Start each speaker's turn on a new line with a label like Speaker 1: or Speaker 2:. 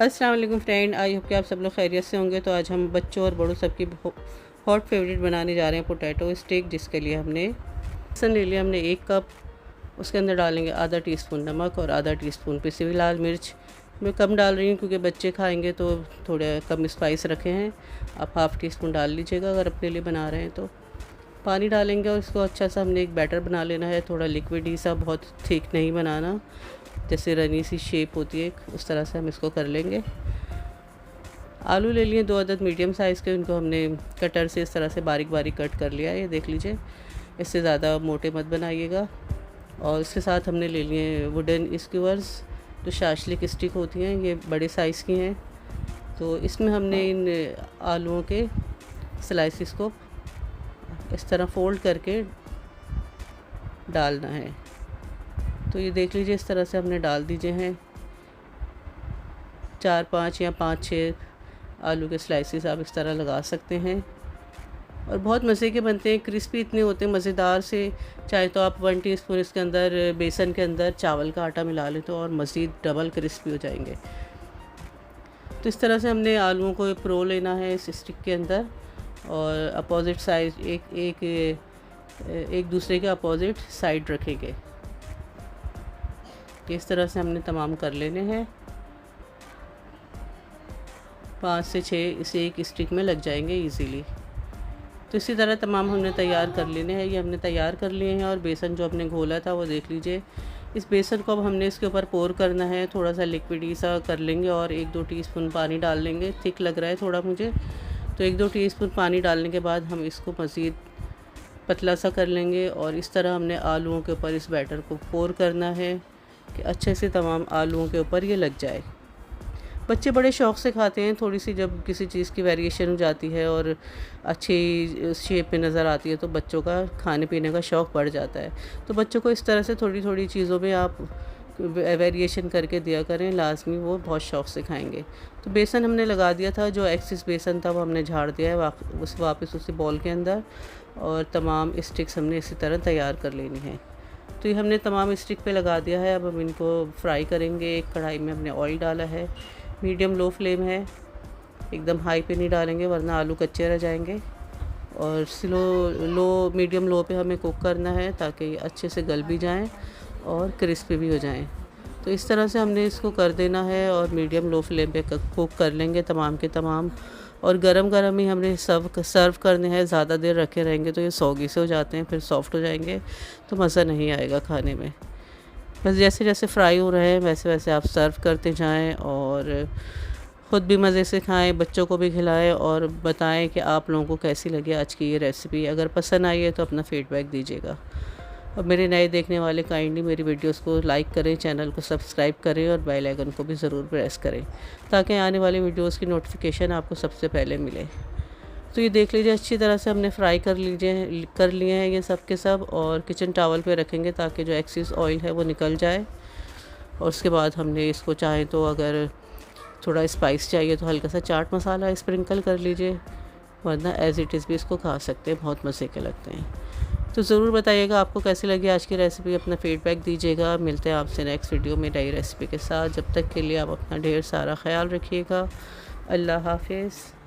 Speaker 1: अस्सलाम वालेकुम friend, I hope कि आप सब लोग खैरियत से होंगे। तो आज हम बच्चों और बड़ों सबकी हॉट फेवरेट बनाने जा रहे हैं पोटैटो स्टिक, जिसके लिए हमने बेसन ले लिया। हमने 1 कप, उसके अंदर डालेंगे आधा टीस्पून नमक और आधा टीस्पून पिसी हुई लाल मिर्च। मैं कम डाल रही हूँ क्योंकि बच्चे खाएंगे तो थोड़े कम स्पाइस रखे हैं। आप हाफ़ टी स्पून डाल लीजिएगा अगर अपने लिए बना रहे हैं तो। पानी डालेंगे और इसको अच्छा सा हमने एक बैटर बना लेना है, थोड़ा लिक्विड ही सा, बहुत थिक नहीं बनाना, जैसे रनी सी शेप होती है उस तरह से हम इसको कर लेंगे। आलू ले लिए 2 अदद मीडियम साइज़ के, उनको हमने कटर से इस तरह से बारीक बारीक कट कर लिया है, ये देख लीजिए। इससे ज़्यादा मोटे मत बनाइएगा। और इसके साथ हमने ले लिए वुडन स्क्यूअर्स, जो शाशलिक स्टिक होती हैं, ये बड़े साइज़ की हैं। तो इसमें हमने इन आलूओं के स्लाइसिस को इस तरह फ़ोल्ड करके डालना है। तो ये देख लीजिए, इस तरह से हमने डाल दीजिए हैं। 4-5 या 5-6 आलू के स्लाइसिस आप इस तरह लगा सकते हैं और बहुत मज़े के बनते हैं, क्रिस्पी इतने होते हैं मज़ेदार से। चाहे तो आप 1 टीस्पून इसके अंदर बेसन के अंदर चावल का आटा मिला लें तो और मज़ीद डबल क्रिस्पी हो जाएंगे। तो इस तरह से हमने आलूओं को प्रो लेना है इस स्टिक के अंदर और अपोजिट साइड एक दूसरे के अपोजिट साइड रखेंगे। इस तरह से हमने तमाम कर लेने हैं। 5 से 6 इसे एक स्टिक में लग जाएंगे इजीली। तो इसी तरह तमाम हमने तैयार कर लेने हैं। ये हमने तैयार कर लिए हैं और बेसन जो हमने घोला था वो देख लीजिए। इस बेसन को अब हमने इसके ऊपर पोर करना है, थोड़ा सा लिक्विडी सा कर लेंगे और 1-2 टीस्पून पानी डाल लेंगे। थिक लग रहा है थोड़ा मुझे, तो 1-2 टीस्पून पानी डालने के बाद हम इसको मज़ीद पतला सा कर लेंगे और इस तरह हमने आलूओं के ऊपर इस बैटर को पोर करना है कि अच्छे से तमाम आलूओं के ऊपर ये लग जाए। बच्चे बड़े शौक़ से खाते हैं। थोड़ी सी जब किसी चीज़ की वेरिएशन हो जाती है और अच्छी शेप में नज़र आती है तो बच्चों का खाने पीने का शौक़ बढ़ जाता है। तो बच्चों को इस तरह से थोड़ी थोड़ी चीज़ों में आप वेरिएशन करके दिया करें, लाजमी वो बहुत शौक़ से खाएंगे। तो बेसन हमने लगा दिया था, जो एक्सेस बेसन था वो हमने झाड़ दिया है वापस उसी बॉल के अंदर और तमाम स्टिक्स हमने इसी तरह तैयार कर लेनी है। तो ये हमने तमाम स्टिक पे लगा दिया है। अब हम इनको फ्राई करेंगे। एक कढ़ाई में हमने ऑयल डाला है, मीडियम लो फ्लेम है, एकदम हाई पे नहीं डालेंगे वरना आलू कच्चे रह जाएंगे। और मीडियम लो पे हमें कुक करना है ताकि अच्छे से गल भी जाएं और क्रिस्पी भी हो जाएं। तो इस तरह से हमने इसको कर देना है और मीडियम लो फ्लेम पे कुक कर लेंगे तमाम के तमाम। और गरम गरम ही हमने सर्व करने हैं। ज़्यादा देर रखे रहेंगे तो ये सौगी से हो जाते हैं, फिर सॉफ्ट हो जाएंगे तो मज़ा नहीं आएगा खाने में। बस जैसे जैसे फ्राई हो रहे हैं वैसे वैसे आप सर्व करते जाएं और ख़ुद भी मज़े से खाएं, बच्चों को भी खिलाएं और बताएं कि आप लोगों को कैसी लगी आज की ये रेसिपी। अगर पसंद आई है तो अपना फ़ीडबैक दीजिएगा। और मेरे नए देखने वाले काइंडली मेरी वीडियोस को लाइक करें, चैनल को सब्सक्राइब करें और बेल आइकन को भी ज़रूर प्रेस करें ताकि आने वाली वीडियोस की नोटिफिकेशन आपको सबसे पहले मिले। तो ये देख लीजिए, अच्छी तरह से हमने फ्राई कर लिए हैं ये सब के सब और किचन टॉवल पे रखेंगे ताकि जो एक्सेस ऑयल है वो निकल जाए। और उसके बाद हमने इसको चाहें तो अगर थोड़ा स्पाइस चाहिए तो हल्का सा चाट मसाला स्प्रिंकल कर लीजिए, वरना एज़ इट इज़ भी इसको खा सकते हैं, बहुत मज़े के लगते हैं। तो ज़रूर बताइएगा आपको कैसी लगी आज की रेसिपी, अपना फ़ीडबैक दीजिएगा। मिलते हैं आपसे नेक्स्ट वीडियो में नई रेसिपी के साथ। जब तक के लिए आप अपना ढेर सारा ख्याल रखिएगा। अल्लाह हाफ़िज़।